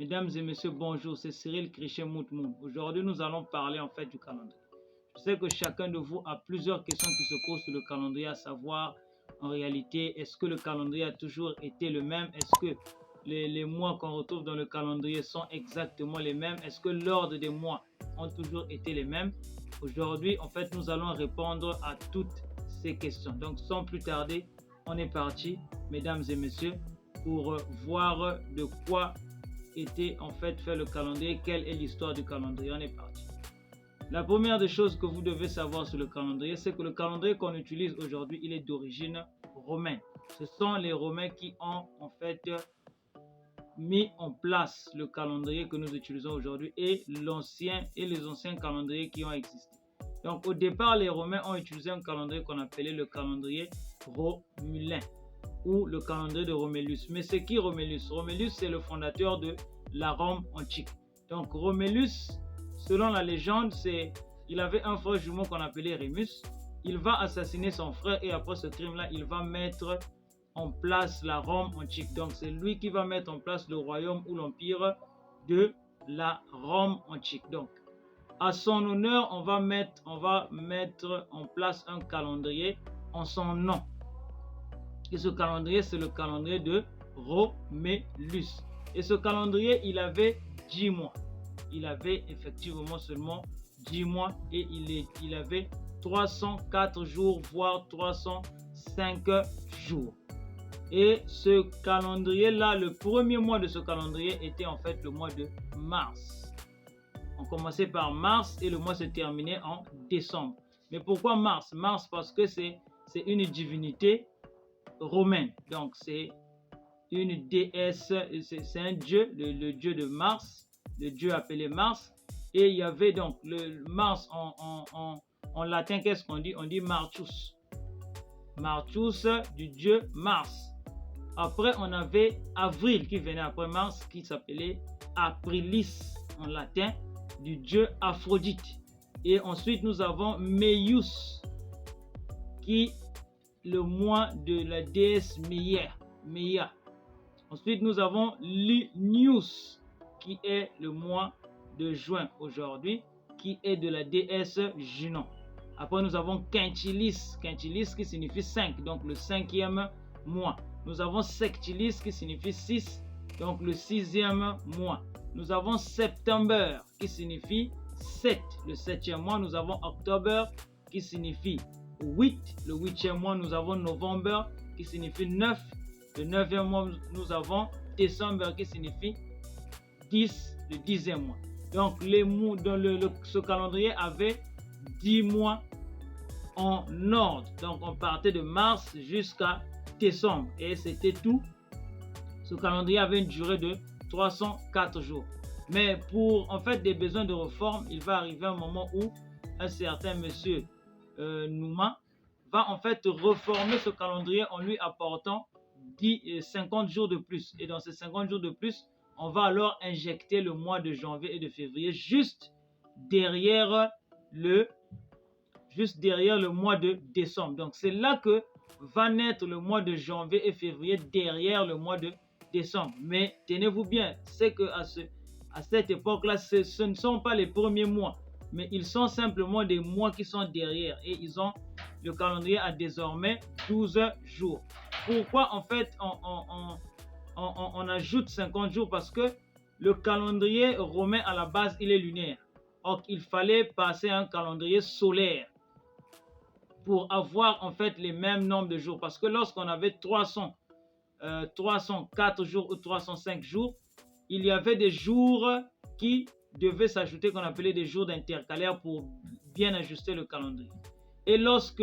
Mesdames et messieurs, bonjour, c'est Cyril Krichet Moutmoun. Aujourd'hui, nous allons parler en fait du calendrier. Je sais que chacun de vous a plusieurs questions qui se posent sur le calendrier, à savoir, en réalité, est-ce que le calendrier a toujours été le même? Est-ce que les mois qu'on retrouve dans le calendrier sont exactement les mêmes? Est-ce que l'ordre des mois ont toujours été les mêmes? Aujourd'hui, en fait, nous allons répondre à toutes ces questions. Donc, sans plus tarder, on est parti, mesdames et messieurs, pour voir de quoi était en fait fait le calendrier, quelle est l'histoire du calendrier. On est parti. La première des choses que vous devez savoir sur le calendrier, c'est que le calendrier qu'on utilise aujourd'hui, il est d'origine romaine. Ce sont les Romains qui ont en fait mis en place le calendrier que nous utilisons aujourd'hui et les anciens calendriers qui ont existé. Donc au départ, les Romains ont utilisé un calendrier qu'on appelait le calendrier romulin ou le calendrier de Romulus. Mais c'est qui Romulus? Romulus, c'est le fondateur de la Rome antique. Donc Romulus, selon la légende, il avait un frère jumeau qu'on appelait Rémus. Il va assassiner son frère et après ce crime-là, il va mettre en place la Rome antique. Donc c'est lui qui va mettre en place le royaume ou l'empire de la Rome antique. Donc à son honneur, on va mettre en place un calendrier en son nom. Et ce calendrier, c'est le calendrier de Romulus. Et ce calendrier, il avait 10 mois. Il avait effectivement seulement 10 mois et il avait 304 jours, voire 305 jours. Et ce calendrier-là, le premier mois de ce calendrier était en fait le mois de mars. On commençait par mars et le mois se terminait en décembre. Mais pourquoi mars? Mars parce que c'est une divinité romaine. Donc c'est une déesse, c'est un dieu, le dieu de Mars, le dieu appelé Mars. Et il y avait donc le Mars en latin, qu'est-ce qu'on dit? On dit Martius. Martius du dieu Mars. Après, on avait Avril qui venait après Mars, qui s'appelait Aprilis en latin, du dieu Aphrodite. Et ensuite, nous avons Meius, qui le mois de la déesse Meia. Ensuite, nous avons Lunius, qui est le mois de juin aujourd'hui, qui est de la déesse Junon. Après, nous avons Quintilis, qui signifie 5, donc le 5e mois. Nous avons Sextilis, qui signifie 6, donc le 6e mois. Nous avons September, qui signifie 7, le 7e mois. Nous avons October, qui signifie 8, le 8e mois. Nous avons November, qui signifie 9, le 9e mois. Nous avons December, qui signifie 10, le 10e mois. Donc les mois dans ce calendrier avait 10 mois en ordre. Donc on partait de mars jusqu'à décembre et c'était tout. Ce calendrier avait une durée de 304 jours. Mais pour en fait des besoins de réforme, il va arriver un moment où un certain monsieur Nouma va en fait reformer ce calendrier en lui apportant 50 jours de plus. Et dans ces 50 jours de plus, on va alors injecter le mois de janvier et de février juste derrière le mois de décembre. Donc c'est là que va naître le mois de janvier et février derrière le mois de décembre. Mais tenez-vous bien, c'est que à cette époque-là, ce ne sont pas les premiers mois, mais ils sont simplement des mois qui sont derrière et le calendrier a désormais 12 jours. Pourquoi en fait on ajoute 50 jours? Parce que le calendrier romain à la base, il est lunaire. Donc il fallait passer à un calendrier solaire pour avoir en fait les mêmes nombres de jours. Parce que lorsqu'on avait 304 jours ou 305 jours, il y avait des jours qui devaient s'ajouter, qu'on appelait des jours d'intercalaire pour bien ajuster le calendrier. Et lorsque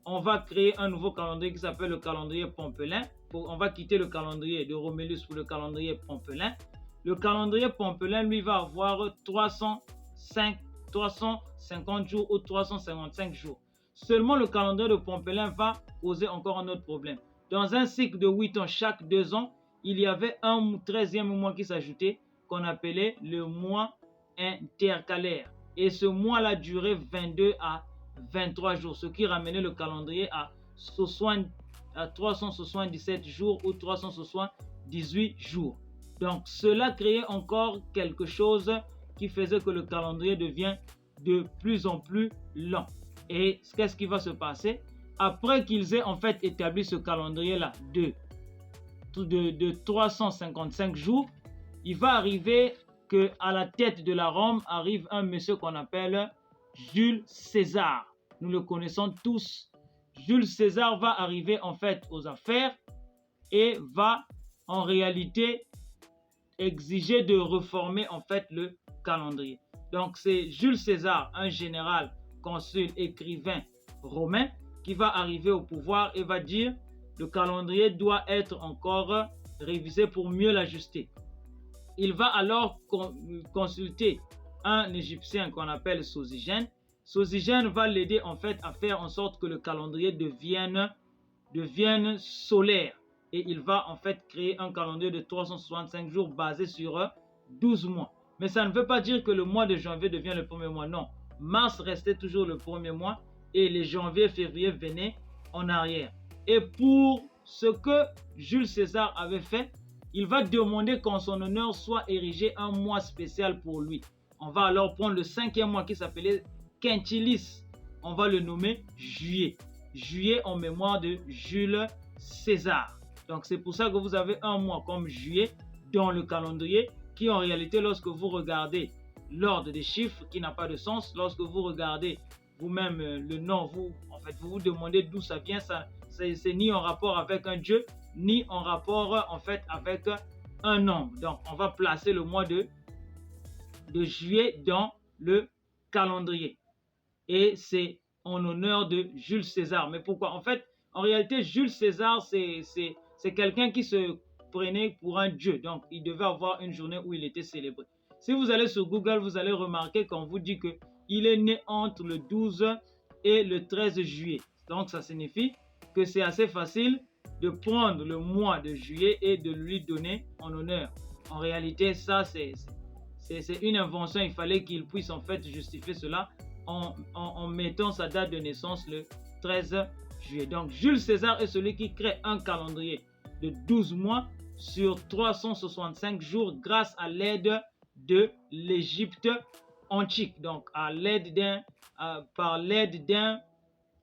on va créer un nouveau calendrier qui s'appelle le calendrier Pompelin, on va quitter le calendrier de Romulus pour le calendrier Pompelin. Le calendrier Pompelin, lui, va avoir 350 jours ou 355 jours. Seulement le calendrier de Pompelin va poser encore un autre problème. Dans un cycle de 8 ans, chaque 2 ans, il y avait un 13e mois qui s'ajoutait, qu'on appelait le mois intercalaire. Et ce mois-là durait 22 à 23 jours, ce qui ramenait le calendrier à 377 jours ou 378 jours. Donc cela créait encore quelque chose qui faisait que le calendrier devient de plus en plus lent. Et qu'est-ce qui va se passer? Après qu'ils aient en fait établi ce calendrier-là de 355 jours, il va arriver qu'à la tête de la Rome arrive un monsieur qu'on appelle Jules César. Nous le connaissons tous. Jules César va arriver en fait aux affaires et va en réalité exiger de reformer en fait le calendrier. Donc c'est Jules César, un général, consul, écrivain romain, qui va arriver au pouvoir et va dire le calendrier doit être encore révisé pour mieux l'ajuster. Il va alors consulter un Égyptien qu'on appelle Sosygène. Sosygène va l'aider en fait à faire en sorte que le calendrier devienne solaire. Et il va en fait créer un calendrier de 365 jours basé sur 12 mois. Mais ça ne veut pas dire que le mois de janvier devient le premier mois. Non, mars restait toujours le premier mois et les janvier et février venaient en arrière. Et pour ce que Jules César avait fait, il va demander qu'en son honneur soit érigé un mois spécial pour lui. On va alors prendre le 5e mois qui s'appelait Quintilis. On va le nommer juillet. Juillet en mémoire de Jules César. Donc c'est pour ça que vous avez un mois comme juillet dans le calendrier qui en réalité, lorsque vous regardez l'ordre des chiffres qui n'a pas de sens, lorsque vous regardez vous-même le nom, vous vous demandez d'où ça vient, c'est ni en rapport avec un dieu, ni en rapport en fait avec un nombre. Donc on va placer le mois de juillet dans le calendrier. Et c'est en honneur de Jules César. Mais pourquoi? En fait, en réalité, Jules César, c'est quelqu'un qui se prenait pour un dieu. Donc, il devait avoir une journée où il était célébré. Si vous allez sur Google, vous allez remarquer qu'on vous dit qu'il est né entre le 12 et le 13 juillet. Donc, ça signifie que c'est assez facile de prendre le mois de juillet et de lui donner en honneur. En réalité, ça, c'est une invention. Il fallait qu'il puisse en fait justifier cela en mettant sa date de naissance le 13 juillet. Donc, Jules César est celui qui crée un calendrier de 12 mois sur 365 jours grâce à l'aide de l'Égypte antique. Donc, par l'aide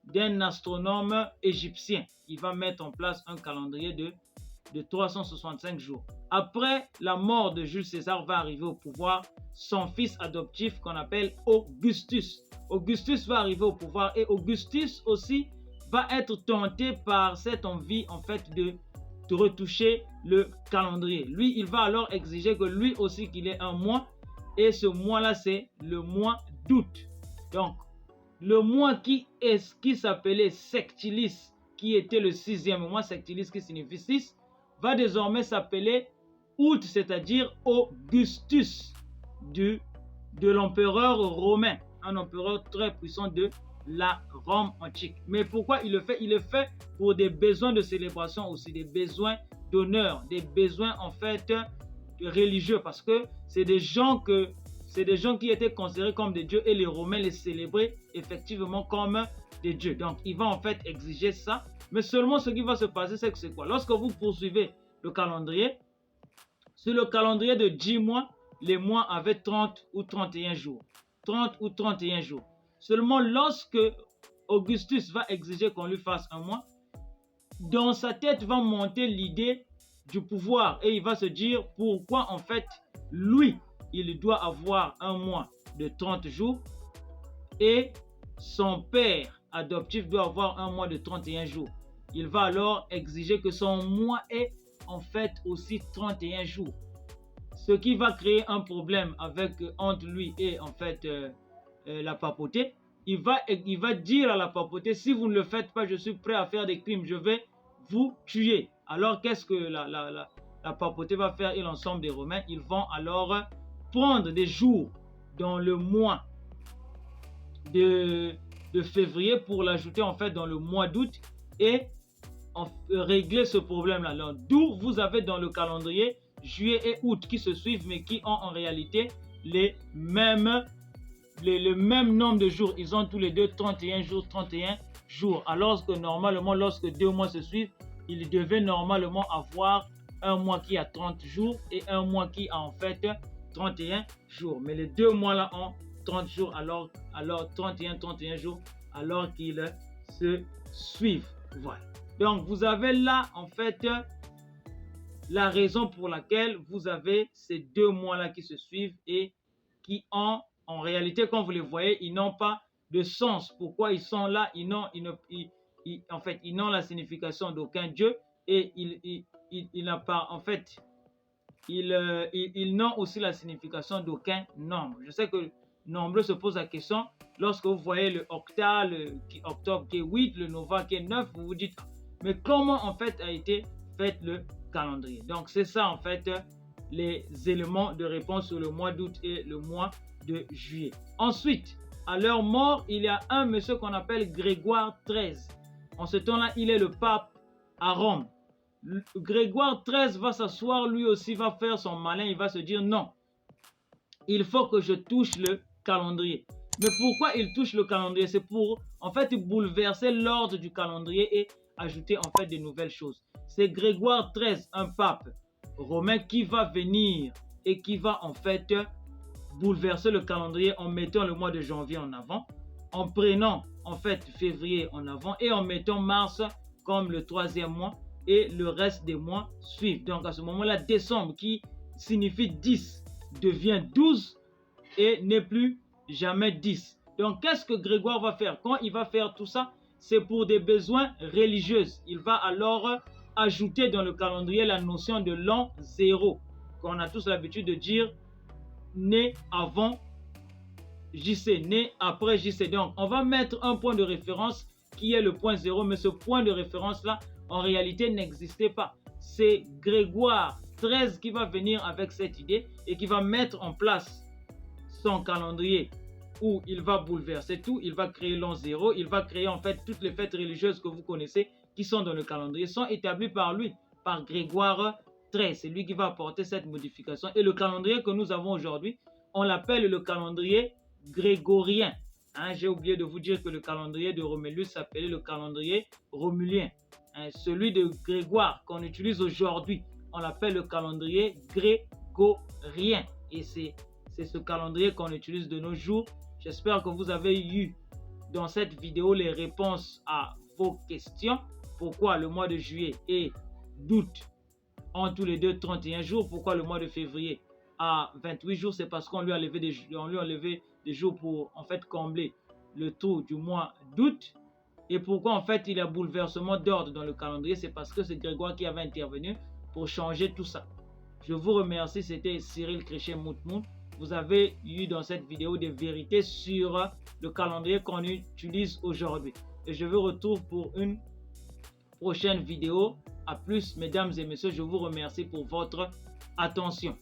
d'un astronome égyptien. Il va mettre en place un calendrier de 365 jours. Après la mort de Jules César va arriver au pouvoir son fils adoptif qu'on appelle Augustus. Augustus va arriver au pouvoir et Augustus aussi va être tenté par cette envie en fait de retoucher le calendrier. Lui, il va alors exiger que lui aussi qu'il ait un mois et ce mois-là c'est le mois d'août. Donc, le mois qui s'appelait Sectilis, qui était le 6e mois, Sectilis qui signifie 6, va désormais s'appeler août, c'est-à-dire Augustus de l'empereur romain, un empereur très puissant de la Rome antique. Mais pourquoi il le fait? Il le fait pour des besoins de célébration aussi, des besoins d'honneur, des besoins en fait religieux, parce que c'est des gens qui étaient considérés comme des dieux et les Romains les célébraient effectivement comme des dieux. Donc il va en fait exiger ça, mais seulement ce qui va se passer, c'est que c'est quoi? Lorsque vous poursuivez le calendrier, sur le calendrier de 10 mois, les mois avaient 30 ou 31 jours. 30 ou 31 jours. Seulement lorsque Augustus va exiger qu'on lui fasse un mois, dans sa tête va monter l'idée du pouvoir et il va se dire pourquoi en fait lui, il doit avoir un mois de 30 jours et son père adoptif doit avoir un mois de 31 jours. Il va alors exiger que son mois ait en fait aussi 31 jours. Ce qui va créer un problème entre lui et en fait la papauté. Il va dire à la papauté, si vous ne le faites pas, je suis prêt à faire des crimes, je vais vous tuer. Alors qu'est-ce que la papauté va faire et l'ensemble des Romains? Ils vont alors prendre des jours dans le mois de février pour l'ajouter en fait dans le mois d'août et régler ce problème-là. D'où vous avez dans le calendrier juillet et août qui se suivent mais qui ont en réalité le même nombre de jours. Ils ont tous les deux 31 jours, alors que normalement lorsque 2 mois se suivent, ils devaient normalement avoir un mois qui a 30 jours et un mois qui a en fait 31 jours. Mais les 2 mois là ont 30 jours, alors 31 jours, alors qu'ils se suivent. Voilà. Donc vous avez là en fait la raison pour laquelle vous avez ces 2 mois là qui se suivent et qui ont en réalité, quand vous les voyez, ils n'ont pas de sens. Pourquoi ils sont là? En fait, ils n'ont la signification d'aucun Dieu et ils n'ont pas, en fait, ils n'ont aussi la signification d'aucun nombre. Je sais que nombreux se posent la question, lorsque vous voyez le octa, octobre qui est 8, le nova qui est 9, vous vous dites, mais comment en fait a été fait le calendrier? Donc c'est ça en fait les éléments de réponse sur le mois d'août et le mois de juillet. Ensuite, à leur mort, il y a un monsieur qu'on appelle Grégoire XIII. En ce temps-là, il est le pape à Rome. Grégoire XIII va s'asseoir, lui aussi va faire son malin, il va se dire non, il faut que je touche le calendrier. Mais pourquoi il touche le calendrier? C'est pour en fait bouleverser l'ordre du calendrier et ajouter en fait de nouvelles choses. C'est Grégoire XIII, un pape romain qui va venir et qui va en fait bouleverser le calendrier en mettant le mois de janvier en avant, en prenant en fait février en avant et en mettant mars comme le 3e mois et le reste des mois suivent. Donc à ce moment-là, décembre qui signifie 10 devient 12 et n'est plus jamais 10. Donc qu'est-ce que Grégoire va faire? Quand il va faire tout ça, c'est pour des besoins religieux. Il va alors ajouter dans le calendrier la notion de l'an 0, qu'on a tous l'habitude de dire né avant JC, né après JC. Donc on va mettre un point de référence qui est le point 0, mais ce point de référence là en réalité n'existait pas. C'est Grégoire XIII qui va venir avec cette idée et qui va mettre en place son calendrier où il va bouleverser tout, il va créer l'an 0, il va créer en fait toutes les fêtes religieuses que vous connaissez qui sont dans le calendrier, sont établies par lui, par Grégoire XIII. C'est lui qui va apporter cette modification. Et le calendrier que nous avons aujourd'hui, on l'appelle le calendrier grégorien. Hein, j'ai oublié de vous dire que le calendrier de Romulus s'appelait le calendrier romulien. Hein, celui de Grégoire qu'on utilise aujourd'hui, on l'appelle le calendrier grégorien. Et c'est ce calendrier qu'on utilise de nos jours. J'espère que vous avez eu dans cette vidéo les réponses à vos questions. Pourquoi le mois de juillet et d'août ont tous les deux 31 jours? Pourquoi le mois de février a 28 jours? C'est parce qu'on lui a levé des jours pour en fait combler le trou du mois d'août. Et pourquoi en fait il y a bouleversement d'ordre dans le calendrier? C'est parce que c'est Grégoire qui avait intervenu pour changer tout ça. Je vous remercie, c'était Cyril Créchet-Moutmout. Vous avez eu dans cette vidéo des vérités sur le calendrier qu'on utilise aujourd'hui. Et je vous retrouve pour une prochaine vidéo. À plus, mesdames et messieurs, je vous remercie pour votre attention.